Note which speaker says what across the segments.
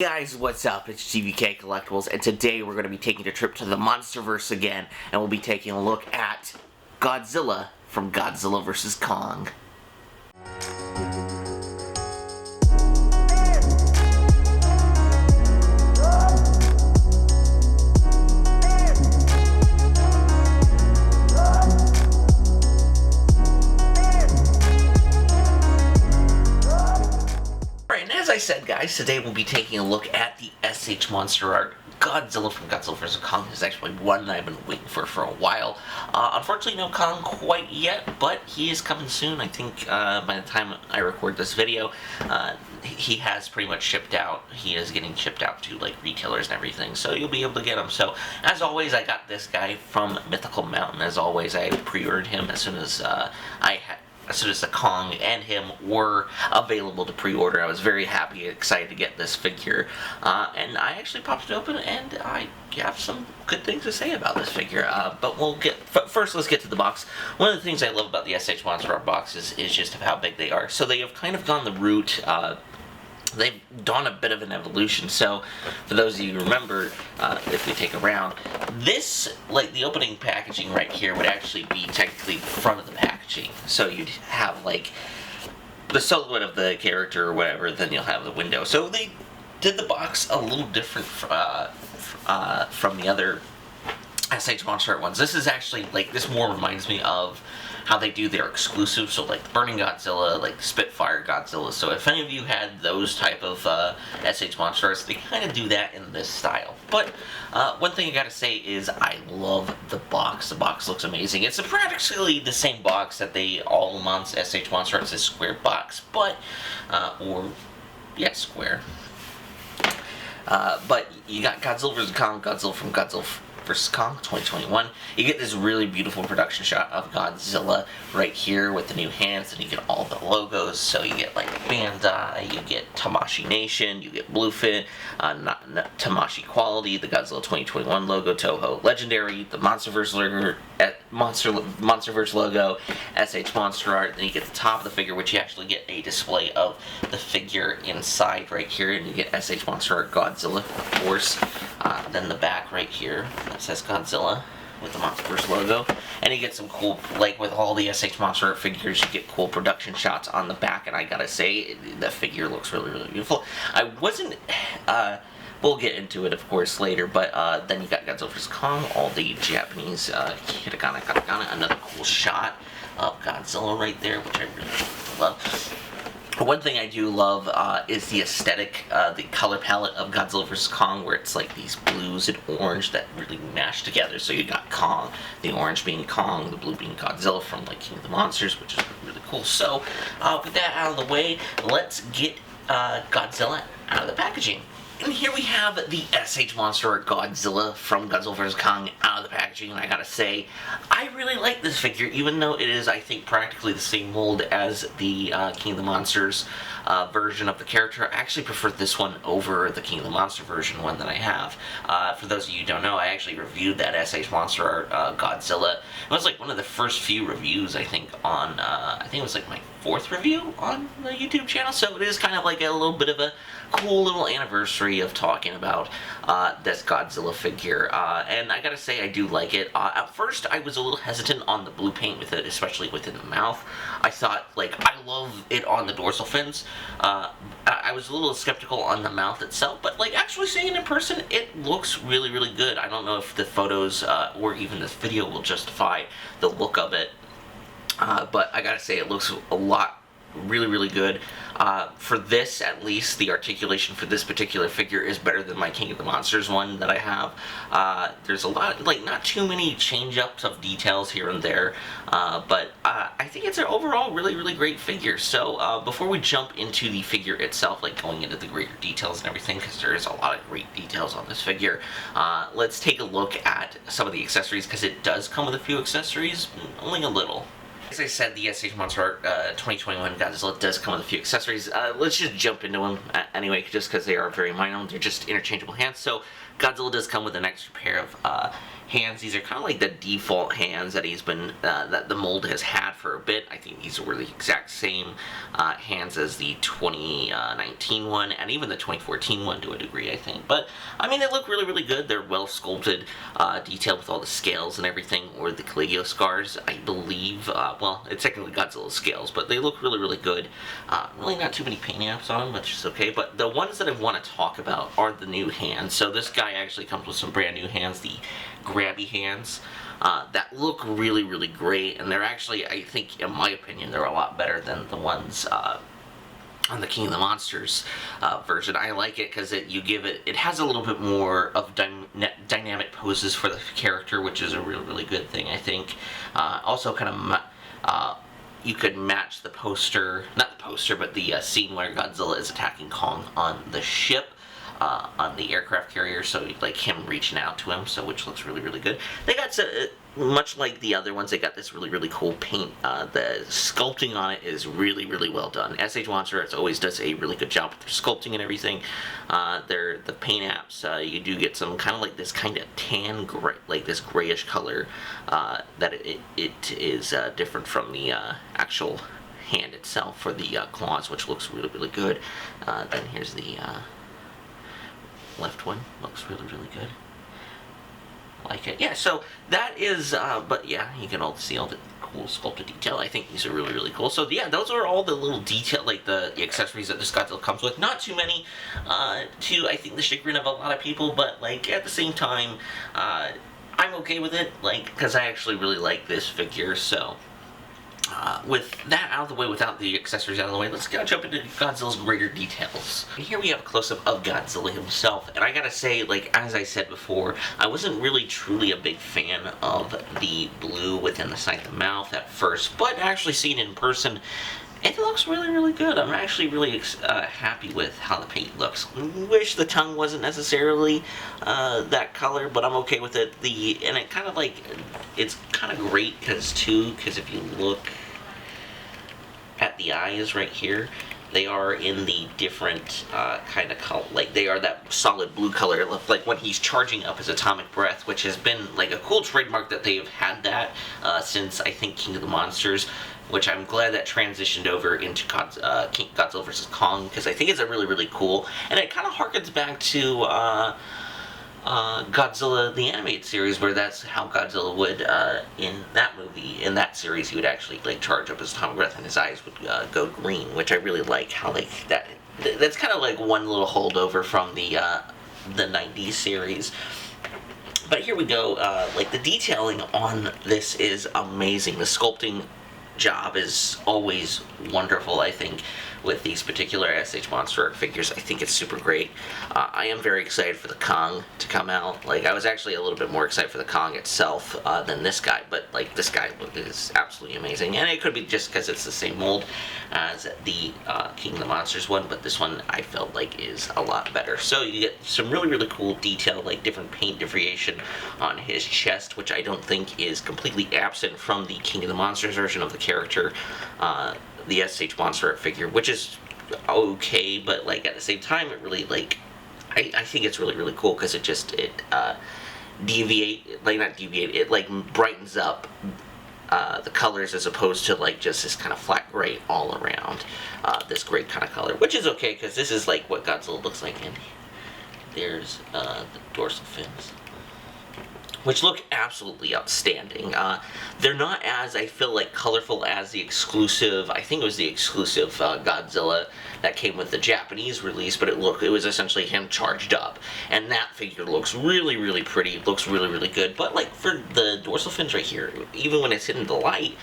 Speaker 1: Guys, what's up? It's GVKcollectibles, and today we're going to be taking a trip to the Monsterverse again, and we'll be taking a look at Godzilla from Godzilla vs. Kong. As I said, guys, today we'll be taking a look at the SH Monsterart Godzilla from Godzilla vs. Kong. This is actually one that I've been waiting for a while. Unfortunately, no Kong quite yet, but he is coming soon. I think by the time I record this video, he has pretty much shipped out. He is getting shipped out to like retailers and everything, so you'll be able to get him. So, as always, I got this guy from Mythical Mountain. As always, I pre-ordered him as soon as as soon as the Kong and him were available to pre-order. I was very happy and excited to get this figure, and I actually popped it open, and I have some good things to say about this figure, but we'll get, first let's get to the box. One of the things I love about the SH Monsterart boxes is just how big they are. So they have kind of gone the route, they've done a bit of an evolution. So for those of you who remember, if we take a round, this, like the opening packaging right here, would actually be technically the front of the packaging. So you'd have like the silhouette of the character or whatever, then you'll have the window. So they did the box a little different from the other SH Monsterart ones. This is actually, like, this more reminds me of how they do their exclusives, so like the Burning Godzilla, like the Spitfire Godzilla. So if any of you had those type of SH Monsterarts, they kind of do that in this style. But one thing I gotta say is I love the box. The box looks amazing. It's practically the same box that they all SH Monsterarts is square box, but square. But you got Godzilla vs. Kong, Godzilla from Godzilla vs. Kong 2021. You get this really beautiful production shot of Godzilla right here with the new hands, and you get all the logos. So you get like Bandai, you get Tamashii Nation, you get Bluefin, Tamashii Quality, the Godzilla 2021 logo, Toho Legendary, the Monsterverse logo, SH Monsterart. Then you get the top of the figure, which you actually get a display of the figure inside right here, and you get SH Monsterart Godzilla, of course. Then the back right here that says Godzilla with the Monsterverse logo, and you get some cool, like with all the SH Monsterart figures, you get cool production shots on the back, and I gotta say, the figure looks really, really beautiful. I wasn't, we'll get into it, of course, later, but then you got Godzilla vs. Kong, all the Japanese hiragana, katakana, another cool shot of Godzilla right there, which I really love. One thing I do love is the aesthetic, the color palette of Godzilla vs. Kong, where it's like these blues and orange that really mash together. So you got Kong, the orange being Kong, the blue being Godzilla from like King of the Monsters, which is really cool. So with that out of the way, let's get Godzilla out of the packaging. And here we have the SH Monsterart Godzilla from Godzilla vs. Kong out of the packaging, and I gotta say, I really like this figure, even though it is, I think, practically the same mold as the King of the Monsters version of the character. I actually prefer this one over the King of the Monster version one that I have. For those of you who don't know, I actually reviewed that SH Monsterart Godzilla. It was like one of the first few reviews, I think, on, I think it was like my 4th review on the YouTube channel, so it is kind of like a little bit of a cool little anniversary of talking about this Godzilla figure, and I gotta say I do like it. At first I was a little hesitant on the blue paint with it, especially within the mouth. I thought, like, I love it on the dorsal fins. I was a little skeptical on the mouth itself, but like actually seeing it in person, it looks really, really good. I don't know if the photos or even this video will justify the look of it, but I gotta say it looks a lot really, really good. For this, at least, the articulation for this particular figure is better than my King of the Monsters one that I have. There's a lot, like, not too many change-ups of details here and there, but I think it's an overall really, really great figure. So, before we jump into the figure itself, like going into the greater details and everything, because there is a lot of great details on this figure, let's take a look at some of the accessories, because it does come with a few accessories, only a little. As I said, the SH Monsterart 2021 Godzilla does come with a few accessories. Let's just jump into them anyway, just because they are very minor. They're just interchangeable hands. So Godzilla does come with an extra pair of hands. These are kind of like the default hands that he's been, that the mold has had for a bit. I think these were the exact same hands as the 2019 one, and even the 2014 one to a degree, I think. But, I mean, they look really, really good. They're well sculpted, detailed with all the scales and everything, or the Caligio scars, I believe. Well, it's technically Godzilla's scales, but they look really, really good. Really not too many paint apps on them, which is okay. But the ones that I want to talk about are the new hands. So this guy actually comes with some brand new hands, the grabby hands, that look really, really great, and they're actually, I think, in my opinion, they're a lot better than the ones on the King of the Monsters version. I like it because it has a little bit more of dynamic poses for the character, which is a really, really good thing, I think. Also kind of you could match the poster, not the poster, but the scene where Godzilla is attacking Kong on the ship, on the aircraft carrier, so like him reaching out to him, so which looks really, really good. They got much like the other ones, they got this really, really cool paint. The sculpting on it is really, really well done. SH Monsterarts always does a really good job with their sculpting and everything. The paint apps, you do get some kind of like this kind of tan gray, like this grayish color, that it is different from the actual hand itself for the claws, which looks really, really good. Then here's the left one, looks really, really good. Like it. Yeah, so that is, but yeah, you can all see all the cool sculpted detail. I think these are really, really cool. So yeah, those are all the little detail, like the accessories that this Godzilla comes with. Not too many, to, I think, the chagrin of a lot of people, but like, at the same time, I'm okay with it, like, because I actually really like this figure, so. With that out of the way, without the accessories out of the way, let's go jump into Godzilla's greater details. And here we have a close-up of Godzilla himself, and I gotta say, like, as I said before, I wasn't really truly a big fan of the blue within the side of the mouth at first, but actually seeing it in person, it looks really, really good. I'm actually really happy with how the paint looks. Wish the tongue wasn't necessarily that color, but I'm okay with it. And it kind of like, it's kind of great because if you look at the eyes right here, they are in the different kind of color, like they are that solid blue color, like when he's charging up his atomic breath, which has been like a cool trademark that they've had that since, I think, King of the Monsters, which I'm glad that transitioned over into Godzilla Vs Kong, because I think it's a really, really cool, and it kind of harkens back to Godzilla the animated series, where that's how Godzilla would, in that movie, in that series, he would actually like charge up his atomic breath and his eyes would go green, which I really like how like that's kind of like one little holdover from the 90s series. But here we go, like the detailing on this is amazing. The sculpting job is always wonderful, I think, with these particular SH Monsterart figures. I think it's super great. I am very excited for the Kong to come out. Like, I was actually a little bit more excited for the Kong itself than this guy, but like this guy is absolutely amazing. And it could be just because it's the same mold as the King of the Monsters one, but this one I felt like is a lot better. So you get some really, really cool detail, like different paint variation on his chest, which I don't think is completely absent from the King of the Monsters version of the character, the SH Monsterart figure, which is okay, but like at the same time, it really like, I think it's really, really cool because it brightens up the colors as opposed to like just this kind of flat gray all around, this gray kind of color, which is okay because this is like what Godzilla looks like. And there's the dorsal fins, which look absolutely outstanding. They're not as, I feel like, colorful as the exclusive, I think it was the exclusive Godzilla that came with the Japanese release, but it was essentially him charged up. And that figure looks really, really pretty, looks really, really good. But like for the dorsal fins right here, even when it's hitting the light,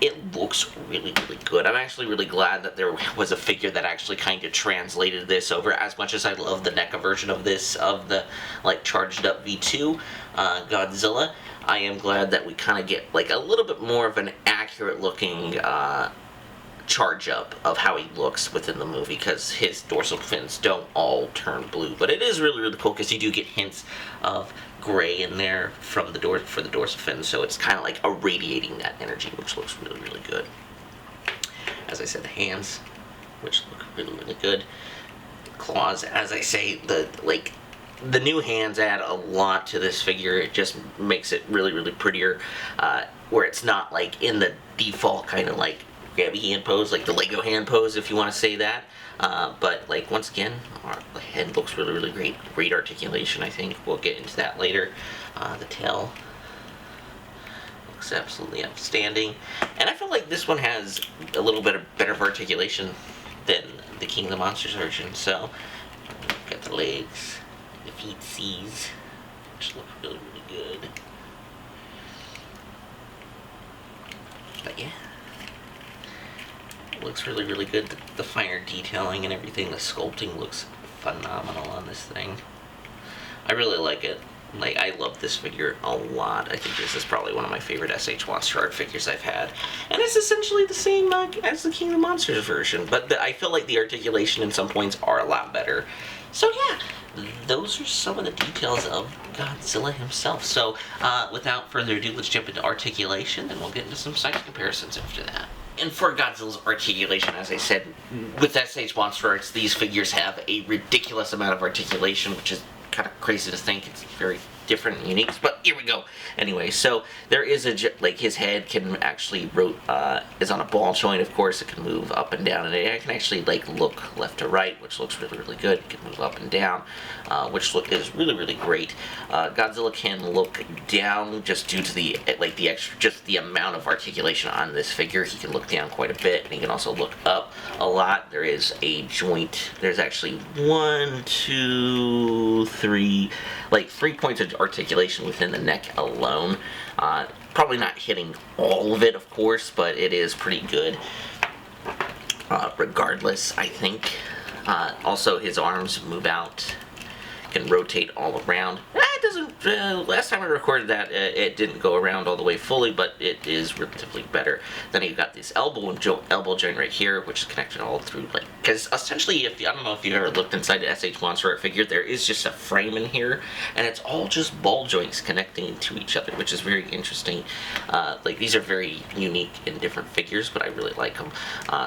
Speaker 1: it looks really, really good. I'm actually really glad that there was a figure that actually kind of translated this over. As much as I love the NECA version of this, of the like charged up V2 Godzilla, I am glad that we kind of get like a little bit more of an accurate looking charge up of how he looks within the movie, because his dorsal fins don't all turn blue. But it is really, really cool because you do get hints of gray in there from the dorsal fins, so it's kind of like irradiating that energy, which looks really, really good. As I said, the hands, which look really, really good. Claws, as I say, the new hands add a lot to this figure. It just makes it really, really prettier, where it's not like in the default kind of like grabby hand pose, like the Lego hand pose, if you want to say that. But like, once again, the head looks really, really great. Great articulation, I think. We'll get into that later. The tail looks absolutely outstanding. And I feel like this one has a little bit of better articulation than the King of the Monsters version. So, got the legs, the feetsies, which look really, really good. But yeah, it looks really, really good. The finer detailing and everything, the sculpting looks phenomenal on this thing. I really like it. Like, I love this figure a lot. I think this is probably one of my favorite SH Monsterart figures I've had. And it's essentially the same as the King of the Monsters version, but I feel like the articulation in some points are a lot better. So yeah, those are some of the details of Godzilla himself. So without further ado, let's jump into articulation, and we'll get into some size comparisons after that. And for Godzilla's articulation, as I said, with SH Monsterarts, these figures have a ridiculous amount of articulation, which is kind of crazy to think. It's very different and unique, but here we go. Anyway, so there is like, his head can actually is on a ball joint, of course. It can move up and down, and it can actually like look left to right, which looks really, really good. It can move up and down, which is really, really great. Godzilla can look down just due to the the amount of articulation on this figure. He can look down quite a bit, and he can also look up a lot. There is a joint. There's actually 1, 2, 3, like 3 points of articulation within the neck alone. Probably not hitting all of it, of course, but it is pretty good regardless, I think. Also, his arms move out, can rotate all around. It doesn't, last time I recorded that, it didn't go around all the way fully, but it is relatively better. Then you've got this elbow joint right here, which is connected all through, like, because essentially, I don't know if you've ever looked inside the SH Monsterart figure, there is just a frame in here, and it's all just ball joints connecting to each other, which is very interesting. Like, these are very unique and different figures, but I really like them.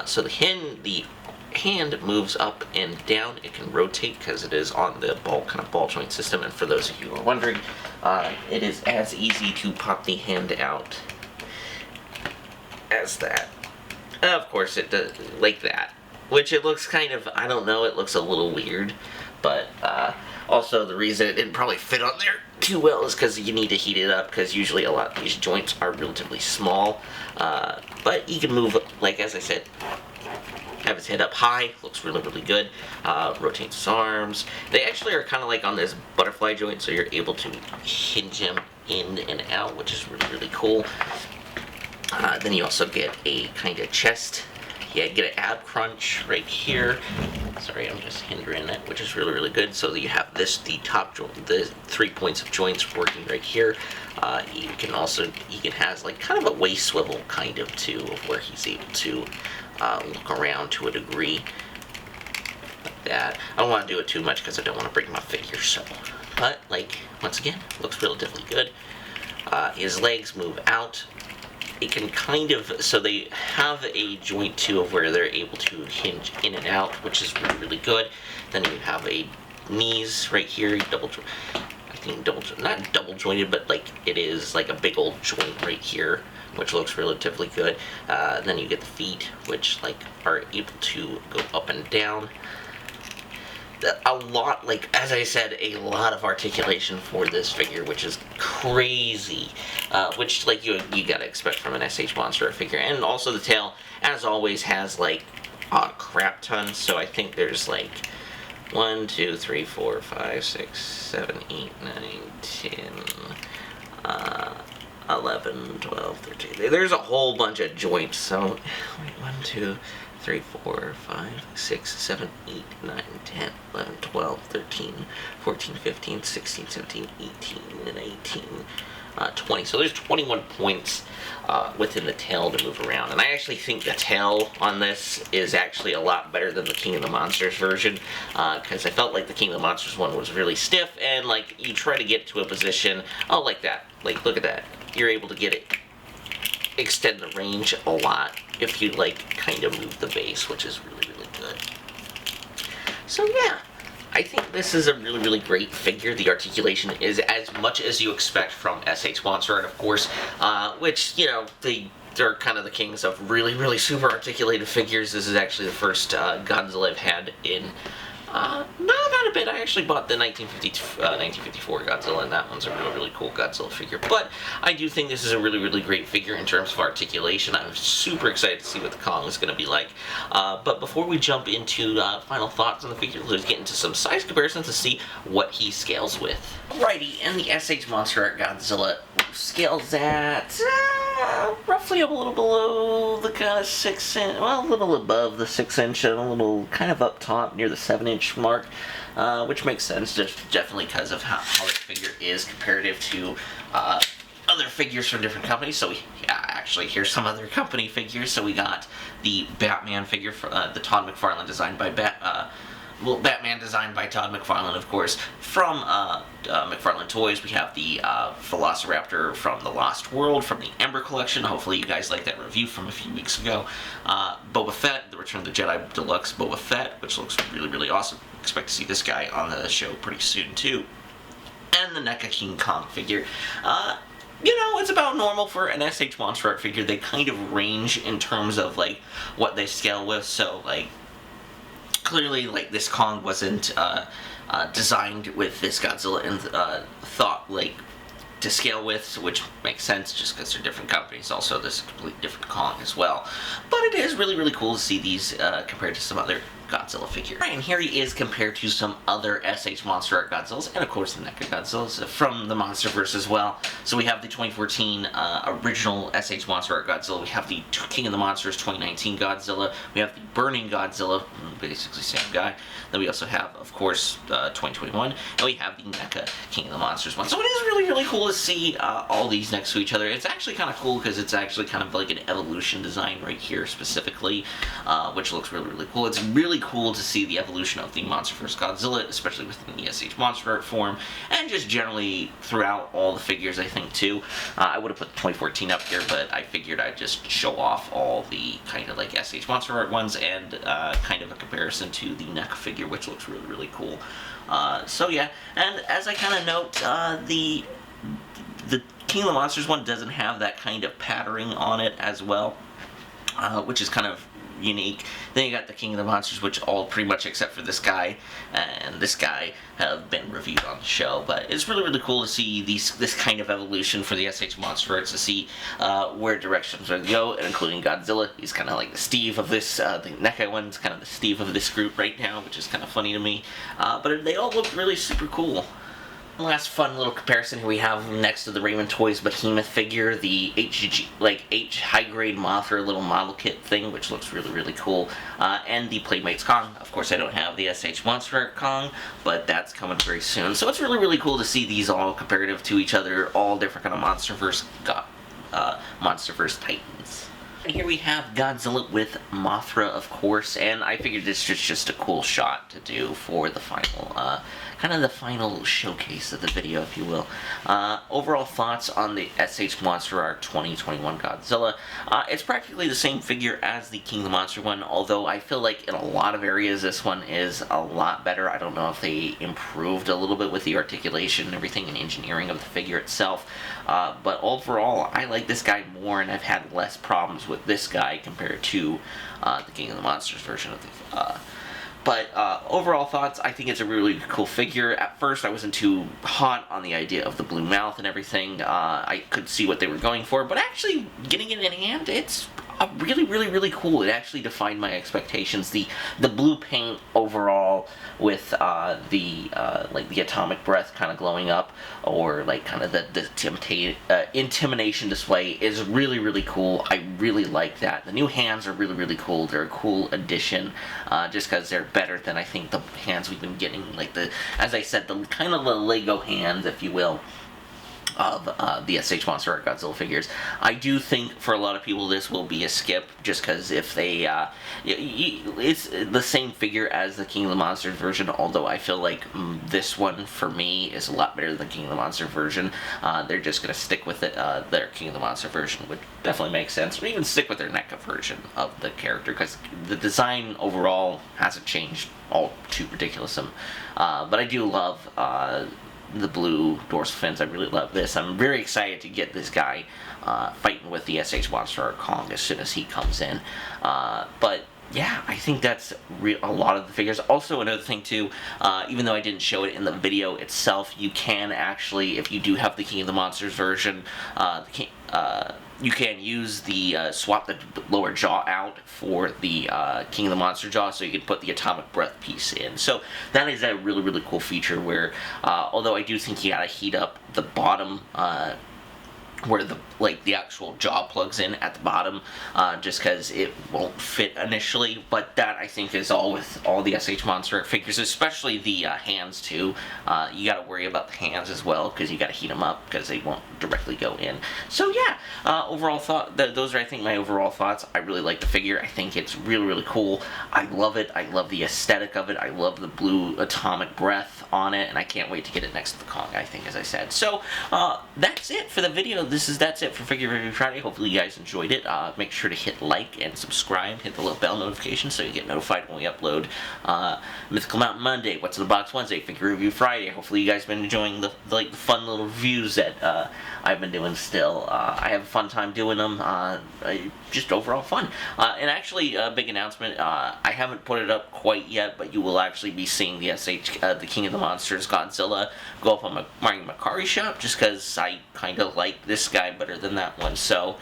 Speaker 1: So the hand moves up and down. It can rotate because it is on the ball joint system. And for those of you who are wondering, it is as easy to pop the hand out as that. Of course, it does like that, which it looks kind of, I don't know, it looks a little weird, but also the reason it didn't probably fit on there too well is because you need to heat it up, because usually a lot of these joints are relatively small, but you can move, like as I said, have his head up high, looks really, really good. Rotates his arms. They actually are kind of like on this butterfly joint, so you're able to hinge him in and out, which is really, really cool. Then you also get a kind of chest. Yeah, get an ab crunch right here. Sorry, I'm just hindering it, which is really, really good. So that you have the top joint, the 3 points of joints working right here. You can has like kind of a waist swivel kind of too, where he's able to look around to a degree like that. I don't want to do it too much because I don't want to break my figure, so. But, like, once again, looks relatively good. His legs move out. It can kind of, so they have a joint too of where they're able to hinge in and out, which is really, really good. Then you have a knees right here, not double jointed, but like it is like a big old joint right here, which looks relatively good. Then you get the feet, which like are able to go up and down. A lot, like as I said, a lot of articulation for this figure, which is crazy. Which like you gotta expect from an SH Monsterart figure. And also the tail, as always, has like a crap ton. So I think there's like 1, 2, 3, 4, 5, 6, 7, 8, 9, 10, 11, 12, 13. There's a whole bunch of joints. So, wait, 1, 2, 3, 4, 5, 6, 7, 8, 9, 10, 11, 12, 13, 14, 15, 16, 17, 18, and 19, 20. So there's 21 points within the tail to move around. And I actually think the tail on this is actually a lot better than the King of the Monsters version, because I felt like the King of the Monsters one was really stiff, and like you try to get to a position, oh, like that. Like, look at that. You're able to get it, extend the range a lot if you like kind of move the base, which is really, really good. So yeah, I think this is a really, really great figure. The articulation is as much as you expect from SH Monsterart, of course, which, you know, they're kind of the kings of really, really super articulated figures. This is actually the first Godzilla I've had in not a bit. I actually bought the 1954 Godzilla, and that one's a really, really cool Godzilla figure. But I do think this is a really, really great figure in terms of articulation. I'm super excited to see what the Kong is going to be like. But before we jump into final thoughts on the figure, let's get into some size comparisons to see what he scales with. Alrighty, and the SH Monsterart Godzilla scales at roughly a little below the kind of 6-inch, well, a little above the 6-inch, and a little kind of up top near the 7-inch mark, which makes sense, just definitely because of how the figure is comparative to other figures from different companies. So actually, here's some other company figures. So we got the Batman figure, the Todd McFarlane designed by Batman designed by Todd McFarlane, of course. From McFarlane Toys, we have the Velociraptor from the Lost World, from the Ember collection. Hopefully you guys liked that review from a few weeks ago. Boba Fett, the Return of the Jedi Deluxe Boba Fett, which looks really, really awesome. Expect to see this guy on the show pretty soon, too. And the NECA King Kong figure. You know, it's about normal for an SH Monsterart figure. They kind of range in terms of, like, what they scale with, so, like, clearly, like, this Kong wasn't designed with this Godzilla and thought, like, to scale with, which makes sense just because they're different companies. Also, this is a completely different Kong as well. But it is really, really cool to see these compared to some other Godzilla figure. Right, and here he is compared to some other SH Monsterart Godzillas, and of course the NECA Godzillas from the Monsterverse as well. So we have the 2014 original SH Monsterart Godzilla, we have the King of the Monsters 2019 Godzilla, we have the Burning Godzilla, basically same guy. Then we also have, of course, 2021, and we have the NECA King of the Monsters one. So it is really, really cool to see all these next to each other. It's actually kind of cool because it's actually kind of like an evolution design right here specifically, which looks really, really cool. It's really cool to see the evolution of the Monsterverse Godzilla, especially within the SH Monsterart form, and just generally throughout all the figures, I think, too. I would have put the 2014 up here, but I figured I'd just show off all the kind of like SH Monsterart ones and kind of a comparison to the NECA figure, which looks really, really cool. So yeah, and as I kind of note, the King of the Monsters one doesn't have that kind of patterning on it as well, which is kind of unique. Then you got the King of the Monsters, which all pretty much except for this guy and this guy have been reviewed on the show. But it's really, really cool to see this kind of evolution for the SH Monsterarts, to see where directions are going to go, and including Godzilla. He's kind of like the Steve of this, the NECA one's kind of the Steve of this group right now, which is kind of funny to me. But they all look really super cool. Last fun little comparison here we have next to the Raymond Toys Behemoth figure, the H high-grade Mothra little model kit thing, which looks really, really cool, and the Playmates Kong. Of course, I don't have the SH Monsterart Kong, but that's coming very soon. So it's really, really cool to see these all comparative to each other, all different kind of Monsterverse Titans. And here we have Godzilla with Mothra, of course, and I figured this was just a cool shot to do for the final, kind of the final showcase of the video, if you will. Overall thoughts on the SH Monsterart 2021 Godzilla. It's practically the same figure as the King of the Monster one, although I feel like in a lot of areas this one is a lot better. I don't know if they improved a little bit with the articulation and everything and engineering of the figure itself, but overall I like this guy more, and I've had less problems with this guy compared to the King of the Monsters version of the But overall thoughts, I think it's a really cool figure. At first, I wasn't too hot on the idea of the blue mouth and everything. I could see what they were going for, but actually getting it in hand, it's really cool. It actually defied my expectations. The blue paint overall with the atomic breath kind of glowing up, or like kind of the intimidation display is really cool. I really like that. The new hands are really cool. They're a cool addition, just because they're better than I think the hands we've been getting. Like as I said, the kind of the Lego hands, if you will, of the SH Monsterart Godzilla figures. I do think for a lot of people this will be a skip, just because if they, it's the same figure as the King of the Monsters version, although I feel like this one, for me, is a lot better than the King of the Monster version. They're just going to stick with it, their King of the Monster version, which definitely makes sense, or even stick with their NECA version of the character, because the design overall hasn't changed all too ridiculous. But I do love the blue dorsal fins. I really love this. I'm very excited to get this guy fighting with the SH Monsterart Kong as soon as he comes in. But yeah, I think that's a lot of the figures. Also, another thing too, even though I didn't show it in the video itself, you can actually, if you do have the King of the Monsters version, you can use the, swap the lower jaw out for the King of the Monster jaw, so you can put the atomic breath piece in. So that is a really cool feature where, although I do think you gotta heat up the bottom, where the actual jaw plugs in at the bottom, just because it won't fit initially. But that, I think, is all with all the SH Monsterart figures, especially the hands too. You got to worry about the hands as well, because you got to heat them up, because they won't directly go in. So yeah, overall those are, I think, my overall thoughts. I really like the figure. I think it's really cool. I love it. I love the aesthetic of it. I love the blue atomic breath on it, and I can't wait to get it next to the Kong, I think, as I said. So that's it for the video. That's it for Figure Review Friday. Hopefully you guys enjoyed it. Make sure to hit like and subscribe. Hit the little bell notification so you get notified when we upload Mythical Mountain Monday, What's in the Box Wednesday, Figure Review Friday. Hopefully you guys have been enjoying the fun little reviews that I've been doing still. I have a fun time doing them. Just overall fun. And actually, a big announcement. I haven't put it up quite yet, but you will actually be seeing the the King of the Monsters Godzilla go up on my Mercari shop, just because I kind of like this guy better than that one. So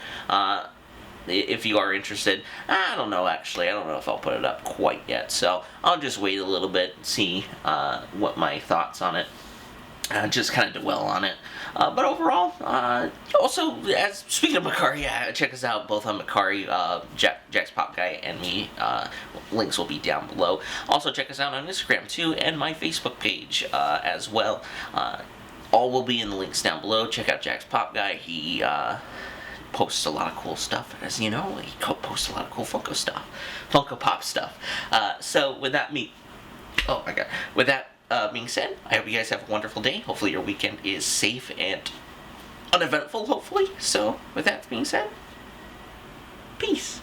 Speaker 1: if you are interested, I don't know if I'll put it up quite yet, so I'll just wait a little bit and see what my thoughts on it, just kind of dwell on it. But overall, also, speaking of Mercari, check us out both on Mercari, Jack's Pop Guy and me. Links will be down below. Also, check us out on Instagram too, and my Facebook page as well. All will be in the links down below. Check out Jack's Pop Guy. He posts a lot of cool stuff, as you know. He posts a lot of cool Funko Pop stuff. So with that being said, I hope you guys have a wonderful day. Hopefully your weekend is safe and uneventful, hopefully. So with that being said, peace.